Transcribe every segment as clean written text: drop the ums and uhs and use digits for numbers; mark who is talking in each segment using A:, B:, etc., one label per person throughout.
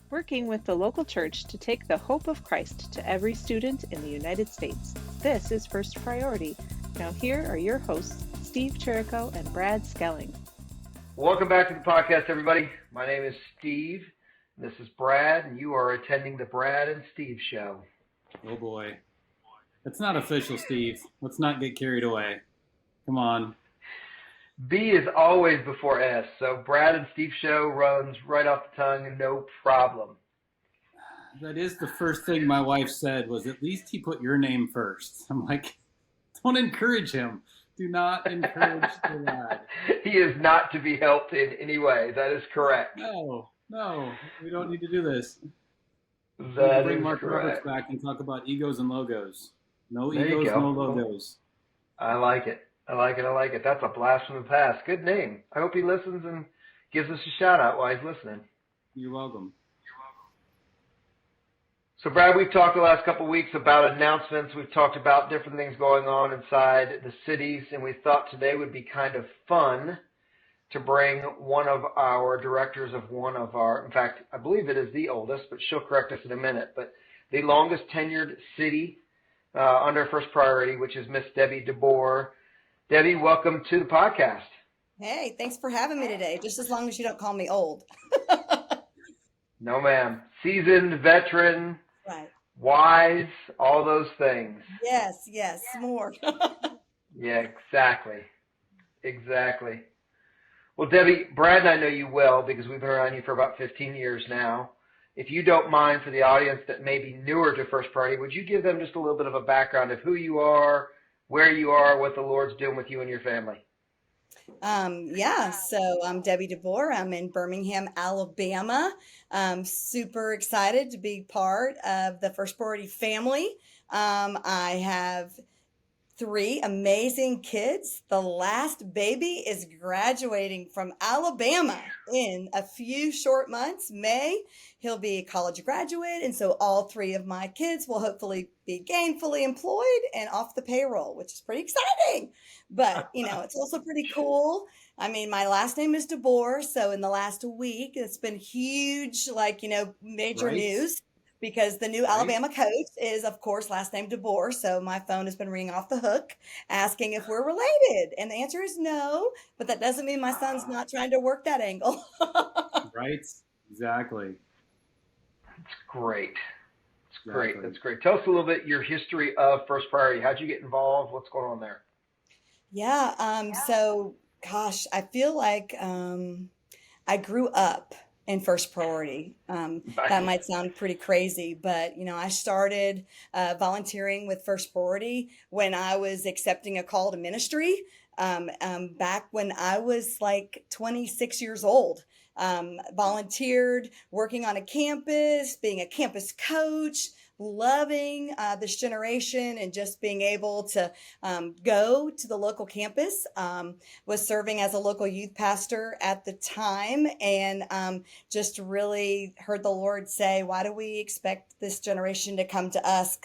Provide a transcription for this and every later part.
A: working with the local church to take the hope of Christ to every student in the United States. This is First Priority. Now, here are your hosts, Steve Chirico and Brad Skelling.
B: Welcome back to the podcast, everybody. My name is Steve. This is Brad, and you are attending the Brad and Steve Show.
C: Oh boy. It's not official, Steve. Let's not get carried away. Come on.
B: B is always before S, so Brad and Steve Show runs right off the tongue, no problem.
C: That is the first thing my wife said was, at least he put your name first. I'm like, don't encourage him. Do not encourage the lad.
B: He is not to be helped in any way. That is correct.
C: No, we don't need to do this.
B: That
C: bring
B: is
C: Mark
B: correct.
C: Roberts back and talk about egos and logos. No
B: There you
C: egos,
B: go.
C: no logos.
B: I like it. That's a blast from the past. Good name. I hope he listens and gives us a shout out while he's listening.
C: You're welcome.
B: So, Brad, we've talked the last couple of weeks about announcements. We've talked about different things going on inside the cities, and we thought today would be kind of fun to bring one of our directors of one of our, in fact, I believe it is the oldest, but she'll correct us in a minute, but the longest tenured city under First Priority, which is Miss Debi DeBoer. Debbie, welcome to the podcast.
D: Hey, thanks for having me today, just as long as you don't call me old.
B: No, ma'am. Seasoned, veteran,
D: Right.
B: wise, all those things.
D: Yes, more.
B: Yeah, exactly. Well, Debbie, Brad and I know you well because we've been around you for about 15 years now. If you don't mind, for the audience that may be newer to First Priority, would you give them just a little bit of a background of who you are, where you are, what the Lord's doing with you and your family?
D: So I'm Debi DeBoer. I'm in Birmingham, Alabama. I'm super excited to be part of the First Priority family. I have 3 amazing kids. The last baby is graduating from Alabama in a few short months. May, he'll be a college graduate. And so all 3 of my kids will hopefully be gainfully employed and off the payroll, which is pretty exciting. But, it's also pretty cool. I mean, my last name is DeBoer. So in the last week, it's been huge, major
C: Right.
D: news. Because the new Alabama coach is, of course, last name DeBoer. So my phone has been ringing off the hook asking if we're related. And the answer is no, but that doesn't mean my son's not trying to work that angle.
C: Right? Exactly.
B: That's great.
C: Exactly.
B: That's great. Tell us a little bit your history of First Priority. How'd you get involved? What's going on there?
D: I feel like I grew up in First Priority. That might sound pretty crazy, but I started volunteering with First Priority when I was accepting a call to ministry back when I was like 26 years old. Volunteered working on a campus, being a campus coach, loving this generation and just being able to go to the local campus. Was serving as a local youth pastor at the time and just really heard the Lord say, why do we expect this generation to come to us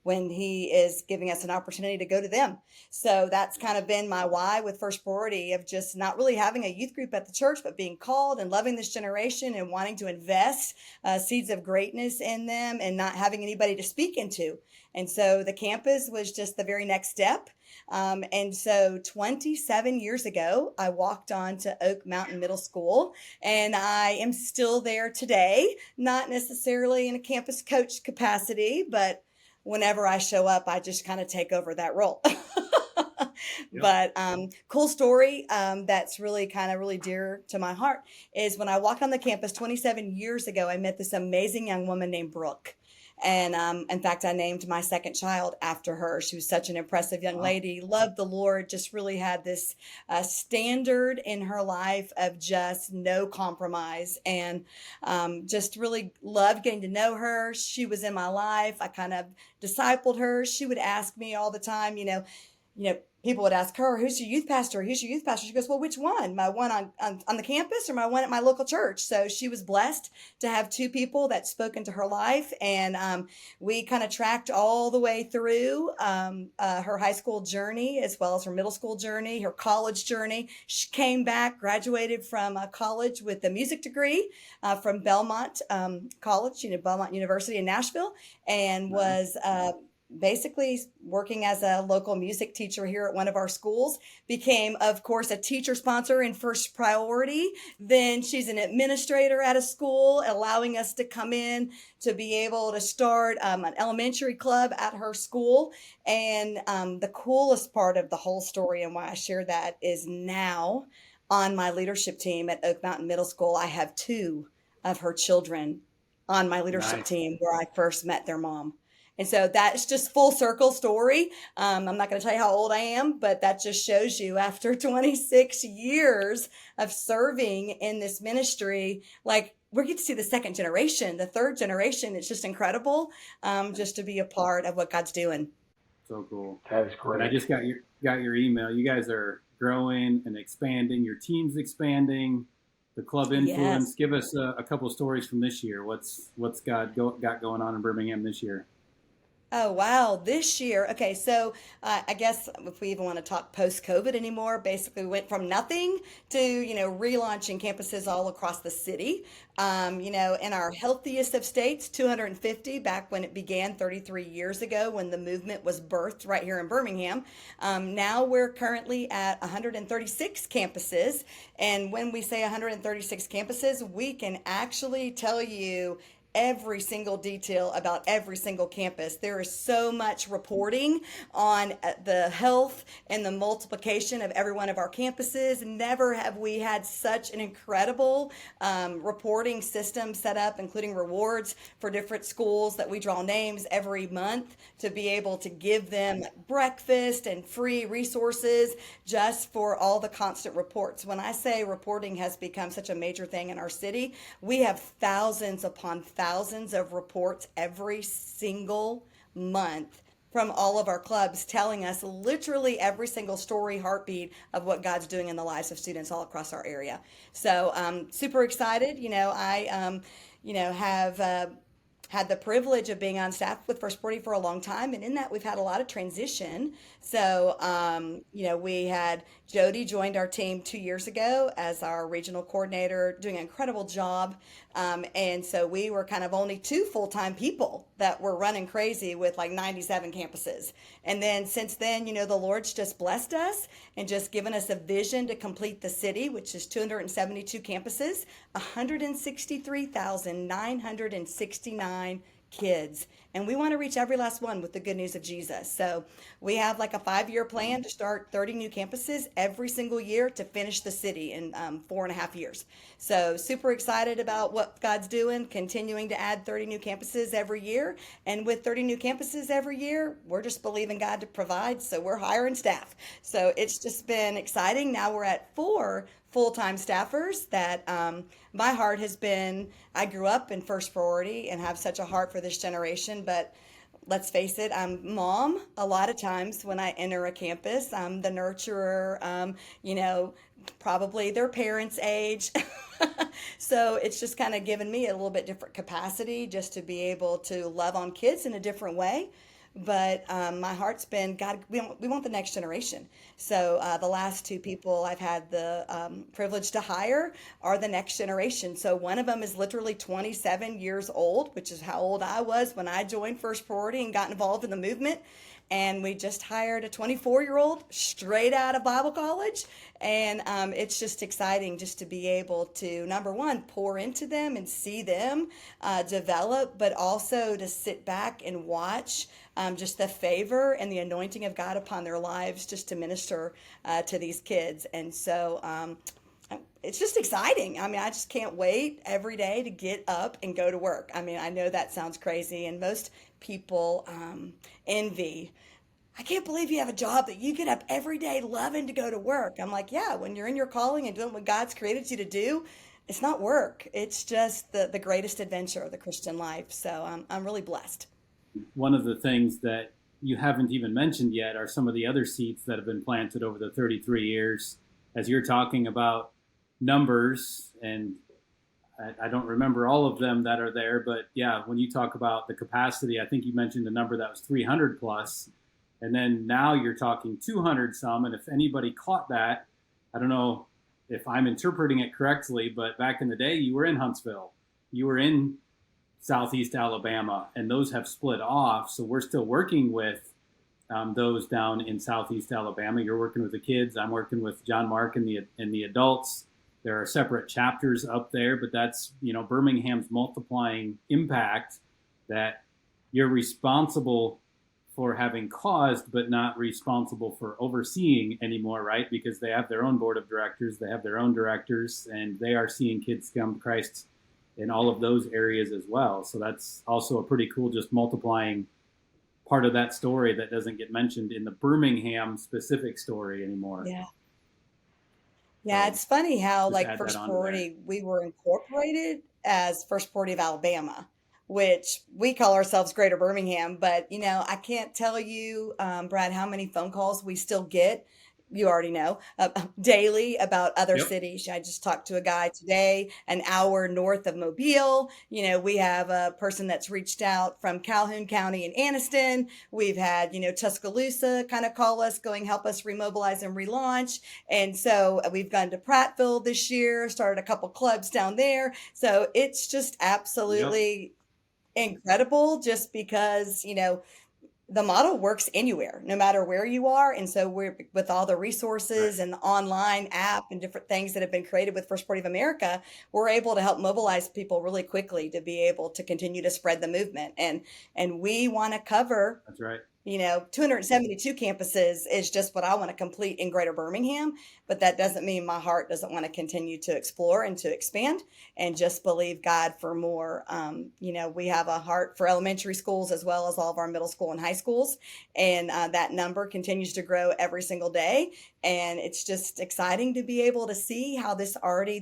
D: when he is giving us an opportunity to go to them? So that's kind of been my why with First Priority of just not really having a youth group at the church, but being called and loving this generation and wanting to invest seeds of greatness in them and not having anybody to speak into. And so the campus was just the very next step. And so 27 years ago, I walked on to Oak Mountain Middle School, and I am still there today, not necessarily in a campus coach capacity, but whenever I show up, I just kind of take over that role. But cool story that's really dear to my heart is when I walked on the campus 27 years ago, I met this amazing young woman named Brooke. And in fact, I named my second child after her. She was such an impressive young lady, loved the Lord, just really had this standard in her life of just no compromise, and just really loved getting to know her. She was in my life. I kind of discipled her. She would ask me all the time, people would ask her, "Who's your youth pastor? Who's your youth pastor?" She goes, "Well, which one? My one on the campus or my one at my local church?" So she was blessed to have two people that spoke into her life. And we kind of tracked all the way through her high school journey, as well as her middle school journey, her college journey. She came back, graduated from college with a music degree from Belmont College, Belmont University in Nashville, and was basically working as a local music teacher here at one of our schools. Became, of course, a teacher sponsor in First Priority. Then she's an administrator at a school, allowing us to come in to be able to start an elementary club at her school. And the coolest part of the whole story, and why I share that, is now on my leadership team at Oak Mountain Middle School, I have two of her children on my leadership team where I first met their mom. And so that's just full circle story. I'm not going to tell you how old I am, but that just shows you, after 26 years of serving in this ministry, like, we get to see the second generation, the third generation. It's just incredible, just to be a part of what God's doing.
C: So cool.
B: That is great.
C: And I just got your email. You guys are growing and expanding. Your team's expanding. The club influence. Yes. Give us a couple of stories from this year. What's God got going on in Birmingham this year?
D: Oh, wow. This year. Okay. So I guess if we even want to talk post-COVID anymore, basically we went from nothing to, relaunching campuses all across the city. In our healthiest of states, 250 back when it began 33 years ago, when the movement was birthed right here in Birmingham. Now we're currently at 136 campuses. And when we say 136 campuses, we can actually tell you every single detail about every single campus. There is so much reporting on the health and the multiplication of every one of our campuses. Never have we had such an incredible reporting system set up, including rewards for different schools that we draw names every month to be able to give them breakfast and free resources just for all the constant reports. When I say reporting has become such a major thing in our city, we have thousands upon thousands of reports every single month from all of our clubs, telling us literally every single story, heartbeat of what God's doing in the lives of students all across our area. So super excited. I have had the privilege of being on staff with First Priority for a long time. And in that, we've had a lot of transition. So, we had Jody joined our team 2 years ago as our regional coordinator, doing an incredible job. And so we were kind of only two full-time people that were running crazy with like 97 campuses. And then since then, the Lord's just blessed us and just given us a vision to complete the city, which is 272 campuses, 163,969 kids. And we want to reach every last one with the good news of Jesus. So we have like a 5-year plan to start 30 new campuses every single year to finish the city in 4.5 years. So super excited about what God's doing, continuing to add 30 new campuses every year. And with 30 new campuses every year, we're just believing God to provide. So we're hiring staff. So it's just been exciting. Now we're at 4 full-time staffers that my heart has been, I grew up in First Priority and have such a heart for this generation, but let's face it, I'm mom a lot of times when I enter a campus. I'm the nurturer, probably their parents' age. So it's just kind of given me a little bit different capacity just to be able to love on kids in a different way. But my heart's been, God, we want the next generation. So the last two people I've had the privilege to hire are the next generation. So one of them is literally 27 years old, which is how old I was when I joined First Priority and got involved in the movement. And we just hired a 24-year-old straight out of Bible college. And it's just exciting just to be able to, number one, pour into them and see them develop, but also to sit back and watch just the favor and the anointing of God upon their lives just to minister to these kids. And so it's just exciting. I mean, I just can't wait every day to get up and go to work. I mean, I know that sounds crazy, and most people envy. I can't believe you have a job that you get up every day loving to go to work. I'm like, yeah, when you're in your calling and doing what God's created you to do, it's not work. It's just the greatest adventure of the Christian life. So I'm really blessed.
C: One of the things that you haven't even mentioned yet are some of the other seeds that have been planted over the 33 years. As you're talking about numbers, and I don't remember all of them that are there, but yeah, when you talk about the capacity, I think you mentioned a number that was 300 plus, and then now you're talking 200 some. And if anybody caught that, I don't know if I'm interpreting it correctly, but back in the day, you were in Huntsville, you were in Southeast Alabama, and those have split off. So we're still working with those down in Southeast Alabama. You're working with the kids. I'm working with John Mark and the adults. There are separate chapters up there, but that's, Birmingham's multiplying impact that you're responsible for having caused, but not responsible for overseeing anymore, right? Because they have their own board of directors, they have their own directors, and they are seeing kids come to Christ in all of those areas as well. So that's also a pretty cool, just multiplying part of that story that doesn't get mentioned in the Birmingham specific story anymore.
D: Yeah. Yeah,
C: So
D: it's funny how,
C: just
D: like,
C: add that
D: First
C: onto
D: Priority, we were incorporated as First Priority of Alabama, which we call ourselves Greater Birmingham. But, I can't tell you, Brad, how many phone calls we still get. You already know, daily about other
C: Yep.
D: cities. I just talked to a guy today, an hour north of Mobile. We have a person that's reached out from Calhoun County and Anniston. We've had, Tuscaloosa kind of call us, going help us remobilize and relaunch. And so we've gone to Prattville this year, started a couple clubs down there. So it's just absolutely incredible, just because, the model works anywhere, no matter where you are. And so we're, with all the resources and the online app and different things that have been created with First Party of America, we're able to help mobilize people really quickly to be able to continue to spread the movement. And we want to cover,
C: That's right.
D: 272 campuses is just what I want to complete in Greater Birmingham, but that doesn't mean my heart doesn't want to continue to explore and to expand and just believe God for more. We have a heart for elementary schools as well as all of our middle school and high schools, and that number continues to grow every single day. And it's just exciting to be able to see how this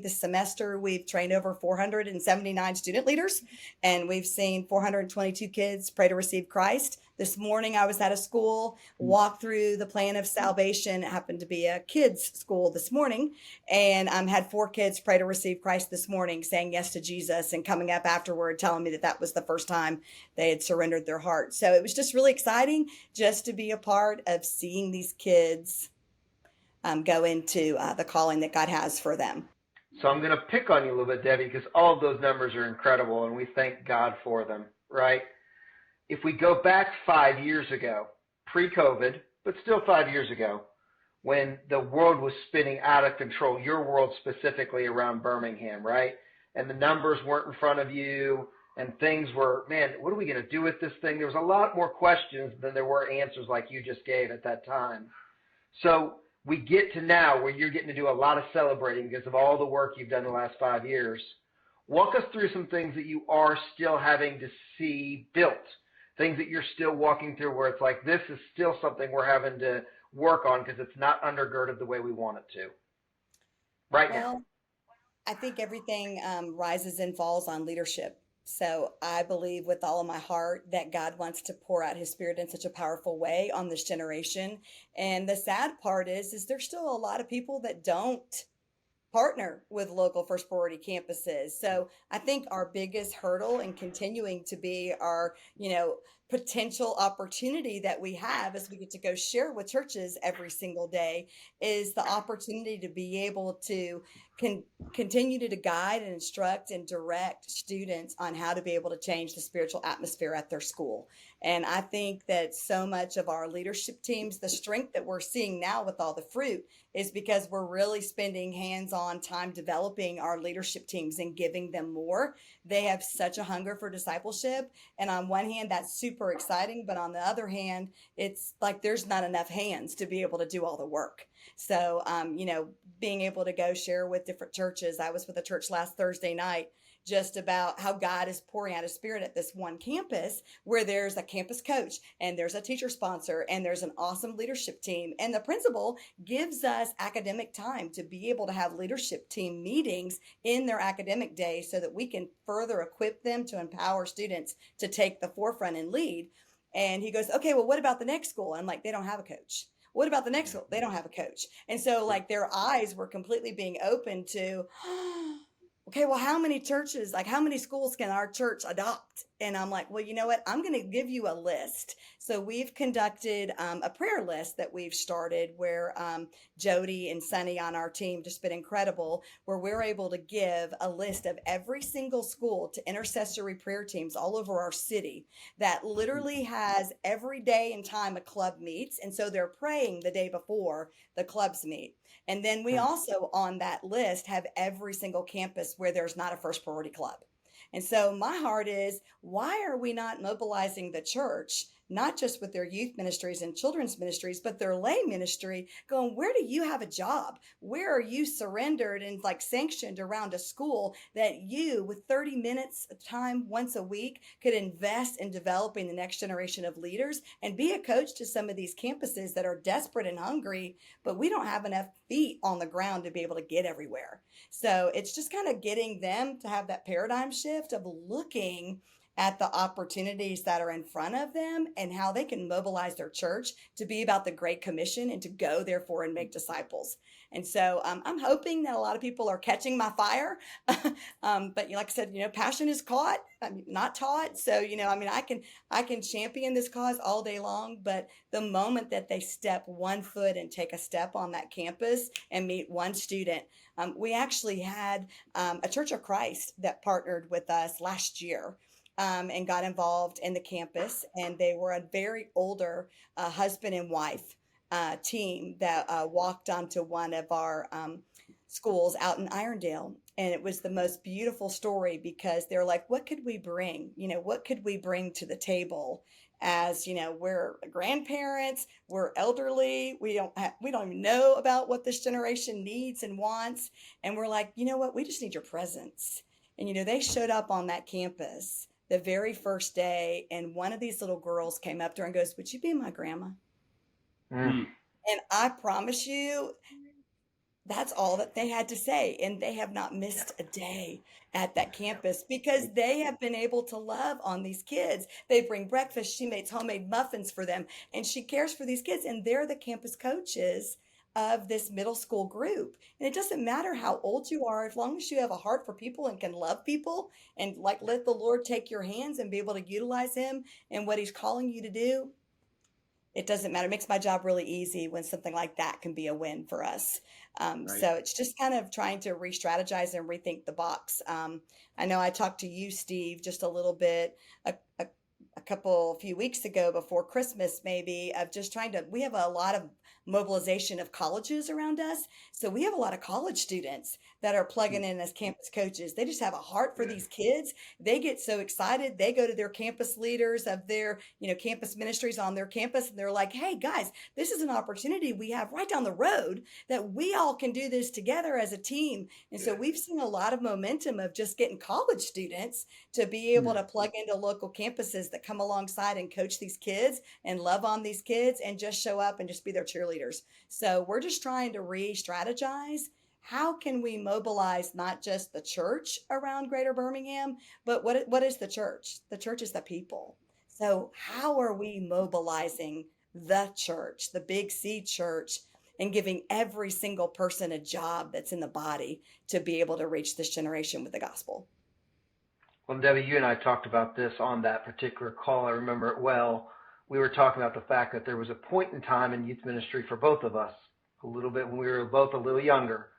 D: semester, we've trained over 479 student leaders, and we've seen 422 kids pray to receive Christ. This morning, I was at a school, walked through the plan of salvation. It happened to be a kids' school this morning, and had 4 kids pray to receive Christ this morning, saying yes to Jesus, and coming up afterward telling me that was the first time they had surrendered their heart. So it was just really exciting just to be a part of seeing these kids go into the calling that God has for them.
B: So I'm going to pick on you a little bit, Debbie, because all of those numbers are incredible, and we thank God for them, right? If we go back 5 years ago, pre-COVID, but still 5 years ago, when the world was spinning out of control, your world specifically around Birmingham, right? And the numbers weren't in front of you, and things were, man, what are we going to do with this thing? There was a lot more questions than there were answers like you just gave at that time. So we get to now where you're getting to do a lot of celebrating because of all the work you've done the last 5 years. Walk us through some things that you are still having to see built. Things that you're still walking through where it's like, this is still something we're having to work on because it's not undergirded the way we want it to right now.
D: I think everything rises and falls on leadership. So I believe with all of my heart that God wants to pour out his spirit in such a powerful way on this generation. And the sad part is there's still a lot of people that don't partner with local First Priority campuses. So I think our biggest hurdle in continuing to be our, potential opportunity that we have as we get to go share with churches every single day is the opportunity to be able to continue to guide and instruct and direct students on how to be able to change the spiritual atmosphere at their school. And I think that so much of our leadership teams, the strength that we're seeing now with all the fruit is because we're really spending hands-on time developing our leadership teams and giving them more. They have such a hunger for discipleship. And on one hand, that's super exciting. But on the other hand, it's like there's not enough hands to be able to do all the work. So, being able to go share with different churches. I was with a church last Thursday night just about how God is pouring out his spirit at this one campus where there's a campus coach and there's a teacher sponsor and there's an awesome leadership team. And the principal gives us academic time to be able to have leadership team meetings in their academic day so that we can further equip them to empower students to take the forefront and lead. And he goes, okay, well, what about the next school? And I'm like, they don't have a coach. What about the next school? They don't have a coach. And so like their eyes were completely being opened to, okay, well, how many churches, like how many schools can our church adopt? And I'm like, well, you know what? I'm going to give you a list. So we've conducted a prayer list that we've started where Jody and Sunny on our team just been incredible, where we're able to give a list of every single school to intercessory prayer teams all over our city that literally has every day and time a club meets. And so they're praying the day before the clubs meet. And then we also on that list have every single campus where there's not a first priority club. And so my heart is, why are we not mobilizing the church, not just with their youth ministries and children's ministries, but their lay ministry, going, where do you have a job? Where are you surrendered and like sanctioned around a school that you, with 30 minutes of time once a week, could invest in developing the next generation of leaders and be a coach to some of these campuses that are desperate and hungry, but we don't have enough feet on the ground to be able to get everywhere. So it's just kind of getting them to have that paradigm shift of looking at the opportunities that are in front of them and how they can mobilize their church to be about the Great Commission and to go therefore and make disciples. And so I'm hoping that a lot of people are catching my fire. But like I said, passion is caught, not taught. So, I can champion this cause all day long, but the moment that they step one foot and take a step on that campus and meet one student, we actually had a Church of Christ that partnered with us last year. And got involved in the campus, and they were a very older husband and wife team that walked onto one of our schools out in Irondale. And it was the most beautiful story because they're like, what could we bring? What could we bring to the table? As we're grandparents, we're elderly, we don't even know about what this generation needs and wants. And we're like, what? We just need your presence. And they showed up on that campus the very first day, and one of these little girls came up to her and goes, would you be my grandma? And I promise you, that's all that they had to say. And they have not missed a day at that campus because they have been able to love on these kids. They bring breakfast. She makes homemade muffins for them, and she cares for these kids. And they're the campus coaches of this middle school group. And it doesn't matter how old you are, as long as you have a heart for people and can love people and like let the Lord take your hands and be able to utilize him and what he's calling you to do. It doesn't matter. It makes my job really easy when something like that can be a win for us. Right. So it's just kind of trying to re-strategize and rethink the box. I know I talked to you, Steve, just a little bit, a few weeks ago before Christmas, maybe, of just we have a lot of mobilization of colleges around us. So we have a lot of college students that are plugging in as campus coaches. They just have a heart for these kids. They get so excited. They go to their campus leaders of their, campus ministries on their campus. And they're like, hey guys, this is an opportunity we have right down the road that we all can do this together as a team. And so we've seen a lot of momentum of just getting college students to be able to plug into local campuses that come alongside and coach these kids and love on these kids and just show up and just be their cheerleaders. So we're just trying to re-strategize. How can we mobilize not just the church around Greater Birmingham, but what is the church? The church is the people. So how are we mobilizing the church, the Big C church, and giving every single person a job that's in the body to be able to reach this generation with the gospel?
B: Well, Debbie, you and I talked about this on that particular call. I remember it well. We were talking about the fact that there was a point in time in youth ministry for both of us, a little bit when we were both a little younger,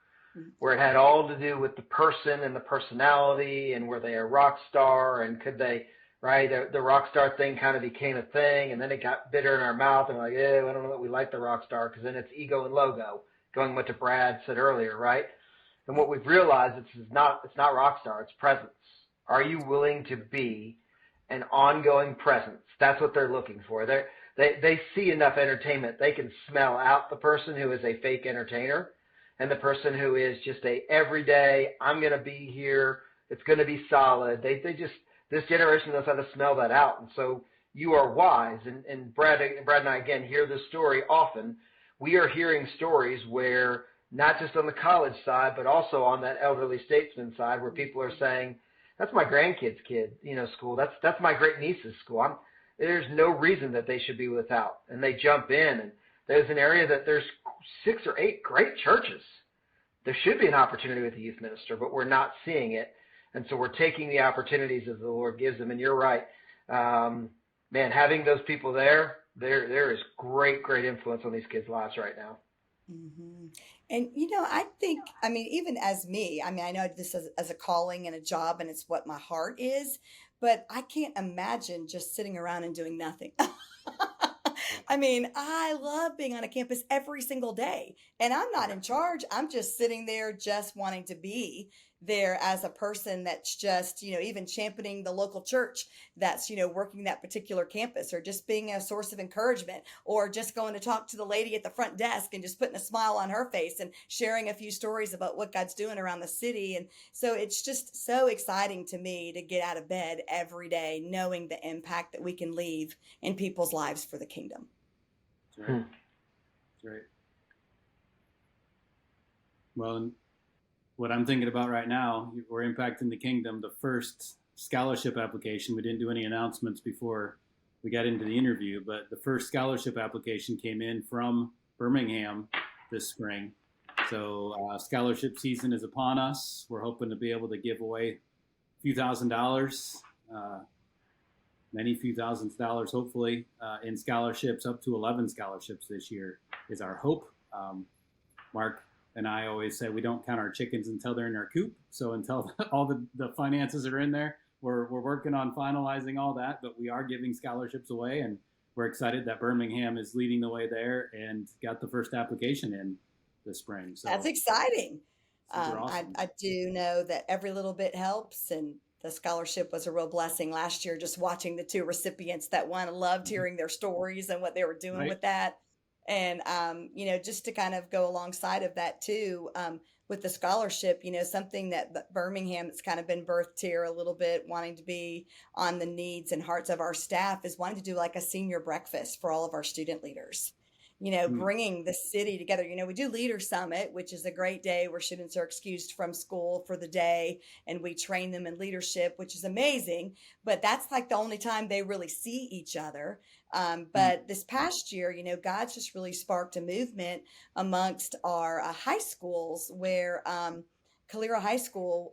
B: where it had all to do with the person and the personality and were they a rock star and could they, right? The rock star thing kind of became a thing, and then it got bitter in our mouth and like, I don't know that we like the rock star because then it's ego and logo, going what to Brad said earlier, right? And what we've realized it's not rock star, it's presence. Are you willing to be an ongoing presence? That's what they're looking for. They see enough entertainment. They can smell out the person who is a fake entertainer and the person who is just a everyday, I'm going to be here, it's going to be solid. This generation knows how to smell that out. And so you are wise. And Brad and I, again, hear this story often. We are hearing stories where not just on the college side, but also on that elderly statesman side where people are saying, that's my grandkid's kid, school. That's my great niece's school. there's no reason that they should be without. And they jump in, and there's an area that there's 6 or 8 great churches. There should be an opportunity with a youth minister, but we're not seeing it. And so we're taking the opportunities as the Lord gives them. And you're right. Man, having those people there is great influence on these kids' lives right now.
D: Mm-hmm. And, I think, even as me, I know this as a calling and a job, and it's what my heart is, but I can't imagine just sitting around and doing nothing. I love being on a campus every single day, and I'm not in charge. I'm just sitting there, just wanting to be there as a person that's just, even championing the local church that's, working that particular campus, or just being a source of encouragement, or just going to talk to the lady at the front desk and just putting a smile on her face and sharing a few stories about what God's doing around the city. And so it's just so exciting to me to get out of bed every day, knowing the impact that we can leave in people's lives for the kingdom.
C: That's right. That's right. Well, what I'm thinking about right now, we're impacting the kingdom. The first scholarship application, we didn't do any announcements before we got into the interview, but the first scholarship application came in from Birmingham this spring. So scholarship season is upon us. We're hoping to be able to give away a few $1,000s, many few thousands of dollars, hopefully, in scholarships. Up to 11 scholarships this year is our hope. Mark and I always say we don't count our chickens until they're in our coop. So until all the finances are in there, we're working on finalizing all that. But we are giving scholarships away, and we're excited that Birmingham is leading the way there and got the first application in this spring. So
D: that's exciting.
C: Awesome.
D: I do know that every little bit helps, and the scholarship was a real blessing last year. Just watching the 2 recipients that won, loved hearing their stories and what they were doing with that. And, just to kind of go alongside of that too, with the scholarship, something that Birmingham has kind of been birthed here a little bit, wanting to be on the needs and hearts of our staff, is wanting to do like a senior breakfast for all of our student leaders. Bringing the city together. We do Leader Summit, which is a great day where students are excused from school for the day, and we train them in leadership, which is amazing. But that's like the only time they really see each other. But this past year, God's just really sparked a movement amongst our high schools where Calera High School,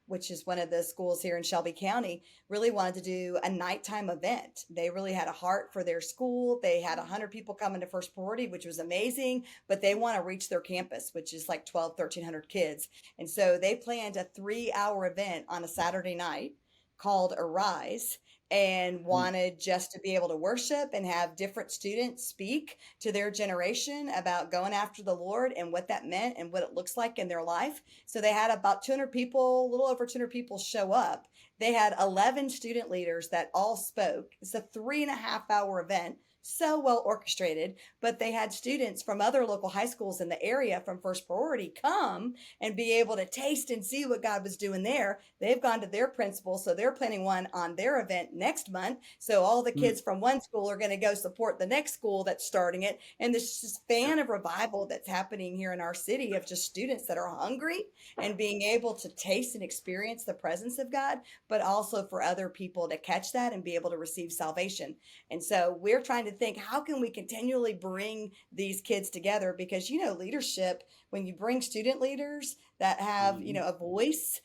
D: which is one of the schools here in Shelby County, really wanted to do a nighttime event. They really had a heart for their school. They had 100 people coming to First Priority, which was amazing, but they want to reach their campus, which is like 1,300 kids. And so they planned a 3-hour event on a Saturday night called Arise, and wanted just to be able to worship and have different students speak to their generation about going after the Lord and what that meant and what it looks like in their life. So they had about 200 people, a little over 200 people show up. They had 11 student leaders that all spoke. It's a 3.5-hour event. So well orchestrated, but they had students from other local high schools in the area from First Priority come and be able to taste and see what God was doing there. They've gone to their principal, so they're planning one on their event next month. So all the kids from one school are going to go support the next school that's starting it. And there's this fan of revival that's happening here in our city of just students that are hungry and being able to taste and experience the presence of God, but also for other people to catch that and be able to receive salvation. And so we're trying to think, how can we continually bring these kids together? Because, leadership, when you bring student leaders that have, a voice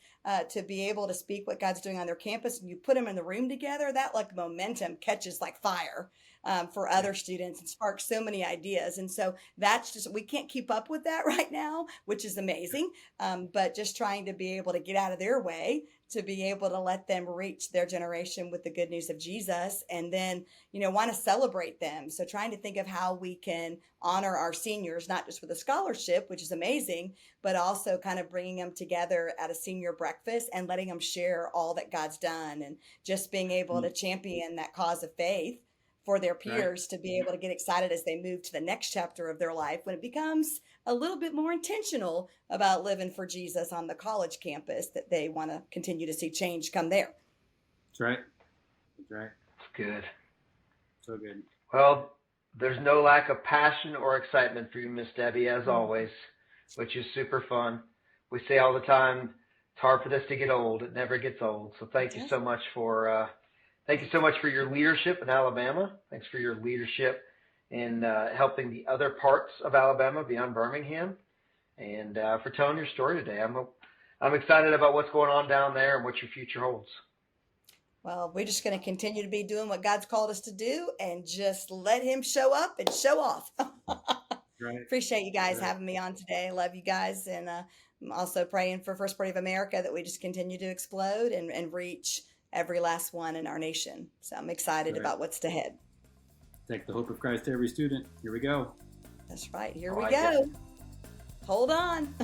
D: to be able to speak what God's doing on their campus, and you put them in the room together, that like momentum catches like fire for other students and sparks so many ideas. And so that's just, we can't keep up with that right now, which is amazing. But just trying to be able to get out of their way to be able to let them reach their generation with the good news of Jesus, and then, want to celebrate them. So trying to think of how we can honor our seniors, not just with a scholarship, which is amazing, but also kind of bringing them together at a senior breakfast and letting them share all that God's done, and just being able to champion that cause of faith for their peers to be able to get excited as they move to the next chapter of their life, when it becomes a little bit more intentional about living for Jesus on the college campus, that they want to continue to see change come there.
C: That's right. That's right.
B: It's good.
C: So good.
B: Well, there's no lack of passion or excitement for you, Miss Debbie, as always, which is super fun. We say all the time, it's hard for this to get old. It never gets old. So thank you so much for Thank you so much for your leadership in Alabama. Thanks for your leadership in helping the other parts of Alabama beyond Birmingham, and for telling your story today. I'm excited about what's going on down there and what your future holds.
D: Well, we're just going to continue to be doing what God's called us to do and just let him show up and show off.
C: Right.
D: Appreciate you guys having me on today. Love you guys. And I'm also praying for First Party of America that we just continue to explode and reach every last one in our nation. So I'm excited about what's ahead.
C: Take the hope of Christ to every student. Here we go.
D: That's right. Here we go. Hold on.